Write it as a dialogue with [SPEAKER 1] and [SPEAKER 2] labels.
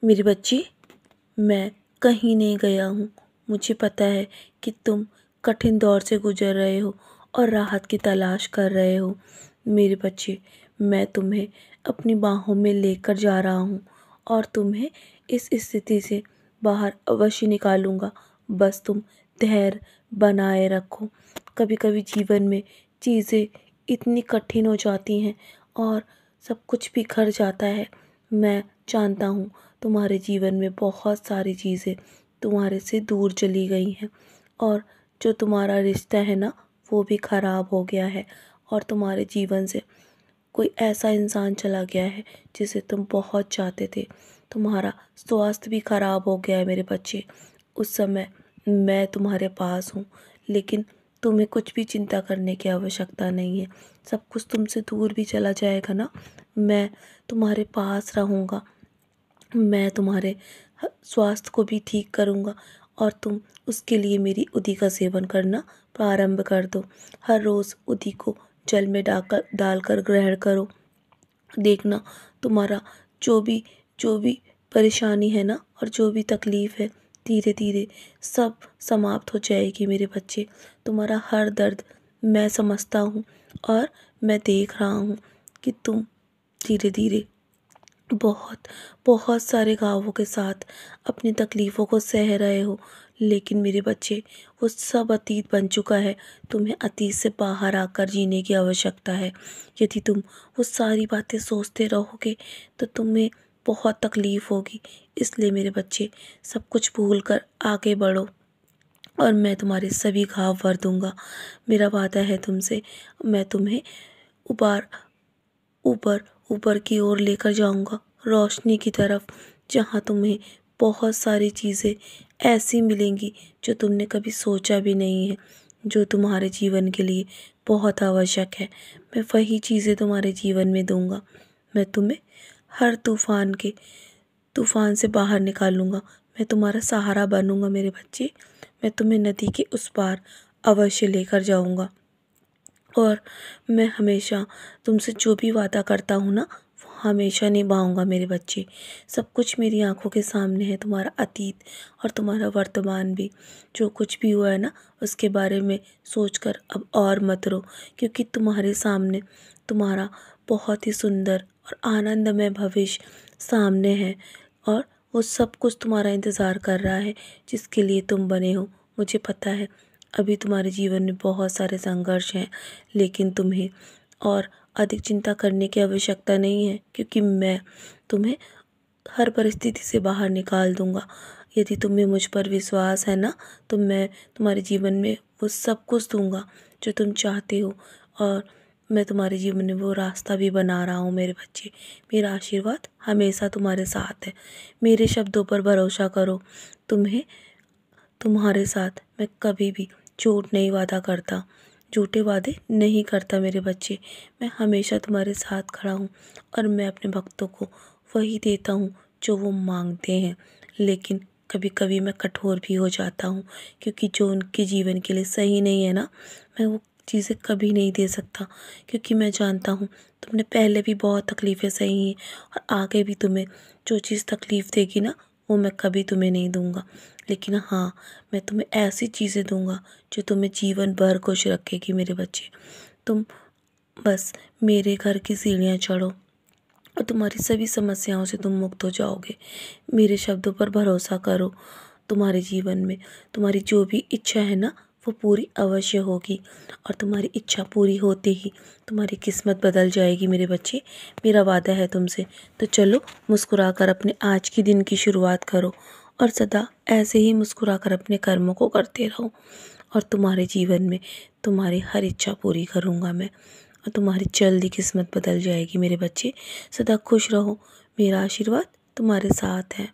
[SPEAKER 1] मेरे बच्चे, मैं कहीं नहीं गया हूँ। मुझे पता है कि तुम कठिन दौर से गुजर रहे हो और राहत की तलाश कर रहे हो। मेरे बच्चे, मैं तुम्हें अपनी बाहों में लेकर जा रहा हूँ और तुम्हें इस स्थिति से बाहर अवश्य निकालूंगा। बस तुम धैर्य बनाए रखो। कभी कभी जीवन में चीज़ें इतनी कठिन हो जाती हैं और सब कुछ बिखर जाता है। मैं जानता हूँ तुम्हारे जीवन में बहुत सारी चीज़ें तुम्हारे से दूर चली गई हैं और जो तुम्हारा रिश्ता है ना, वो भी ख़राब हो गया है और तुम्हारे जीवन से कोई ऐसा इंसान चला गया है जिसे तुम बहुत चाहते थे। तुम्हारा स्वास्थ्य भी ख़राब हो गया है मेरे बच्चे। उस समय मैं तुम्हारे पास हूँ, लेकिन तुम्हें कुछ भी चिंता करने की आवश्यकता नहीं है। सब कुछ तुमसे दूर भी चला जाएगा ना, मैं तुम्हारे पास रहूँगा। मैं तुम्हारे स्वास्थ्य को भी ठीक करूँगा और तुम उसके लिए मेरी उधी का सेवन करना प्रारंभ कर दो। हर रोज़ उधी को जल में डालकर ग्रहण करो। देखना, तुम्हारा जो भी परेशानी है ना और जो भी तकलीफ़ है, धीरे धीरे सब समाप्त हो जाएगी मेरे बच्चे। तुम्हारा हर दर्द मैं समझता हूँ और मैं देख रहा हूँ कि तुम धीरे धीरे बहुत बहुत सारे घावों के साथ अपनी तकलीफ़ों को सह रहे हो। लेकिन मेरे बच्चे, वो सब अतीत बन चुका है। तुम्हें अतीत से बाहर आकर जीने की आवश्यकता है। यदि तुम वो सारी बातें सोचते रहोगे तो तुम्हें बहुत तकलीफ़ होगी। इसलिए मेरे बच्चे, सब कुछ भूल कर आगे बढ़ो और मैं तुम्हारे सभी घाव भर दूँगा। मेरा वादा है तुमसे। मैं तुम्हें उबार ऊपर ऊपर की ओर लेकर जाऊंगा, रोशनी की तरफ, जहाँ तुम्हें बहुत सारी चीज़ें ऐसी मिलेंगी जो तुमने कभी सोचा भी नहीं है, जो तुम्हारे जीवन के लिए बहुत आवश्यक है। मैं वही चीज़ें तुम्हारे जीवन में दूंगा। मैं तुम्हें हर तूफान से बाहर निकालूंगा। मैं तुम्हारा सहारा बनूंगा मेरे बच्चे। मैं तुम्हें नदी के उस पार अवश्य लेकर जाऊंगा और मैं हमेशा तुमसे जो भी वादा करता हूँ ना, वो हमेशा निभाऊंगा मेरे बच्चे। सब कुछ मेरी आंखों के सामने है, तुम्हारा अतीत और तुम्हारा वर्तमान भी। जो कुछ भी हुआ है ना, उसके बारे में सोचकर अब और मत रो, क्योंकि तुम्हारे सामने तुम्हारा बहुत ही सुंदर और आनंदमय भविष्य सामने है और वो सब कुछ तुम्हारा इंतज़ार कर रहा है जिसके लिए तुम बने हो। मुझे पता है अभी तुम्हारे जीवन में बहुत सारे संघर्ष हैं, लेकिन तुम्हें और अधिक चिंता करने की आवश्यकता नहीं है, क्योंकि मैं तुम्हें हर परिस्थिति से बाहर निकाल दूंगा। यदि तुम्हें मुझ पर विश्वास है ना, तो मैं तुम्हारे जीवन में वो सब कुछ दूंगा जो तुम चाहते हो और मैं तुम्हारे जीवन में वो रास्ता भी बना रहा हूँ मेरे बच्चे। मेरा आशीर्वाद हमेशा तुम्हारे साथ है। मेरे शब्दों पर भरोसा करो। तुम्हें तुम्हारे साथ मैं कभी भी झूठ नहीं वादा करता, झूठे वादे नहीं करता मेरे बच्चे। मैं हमेशा तुम्हारे साथ खड़ा हूँ और मैं अपने भक्तों को वही देता हूँ जो वो मांगते हैं। लेकिन कभी कभी मैं कठोर भी हो जाता हूँ, क्योंकि जो उनके जीवन के लिए सही नहीं है ना, मैं वो चीज़ें कभी नहीं दे सकता, क्योंकि मैं जानता हूँ तुमने पहले भी बहुत तकलीफ़ें सही हैं और आगे भी तुम्हें जो चीज़ तकलीफ़ देगी ना, वो मैं कभी तुम्हें नहीं दूँगा। लेकिन हाँ, मैं तुम्हें ऐसी चीज़ें दूंगा जो तुम्हें जीवन भर खुश रखेगी मेरे बच्चे। तुम बस मेरे घर की सीढ़ियाँ चढ़ो और तुम्हारी सभी समस्याओं से तुम मुक्त हो जाओगे। मेरे शब्दों पर भरोसा करो। तुम्हारे जीवन में तुम्हारी जो भी इच्छा है ना, वो पूरी अवश्य होगी और तुम्हारी इच्छा पूरी होते ही तुम्हारी किस्मत बदल जाएगी मेरे बच्चे। मेरा वादा है तुमसे। तो चलो, मुस्कुराकर अपने आज के दिन की शुरुआत करो और सदा ऐसे ही मुस्कुराकर अपने कर्मों को करते रहो और तुम्हारे जीवन में तुम्हारी हर इच्छा पूरी करूँगा मैं और तुम्हारी जल्दी किस्मत बदल जाएगी मेरे बच्चे। सदा खुश रहो। मेरा आशीर्वाद तुम्हारे साथ है।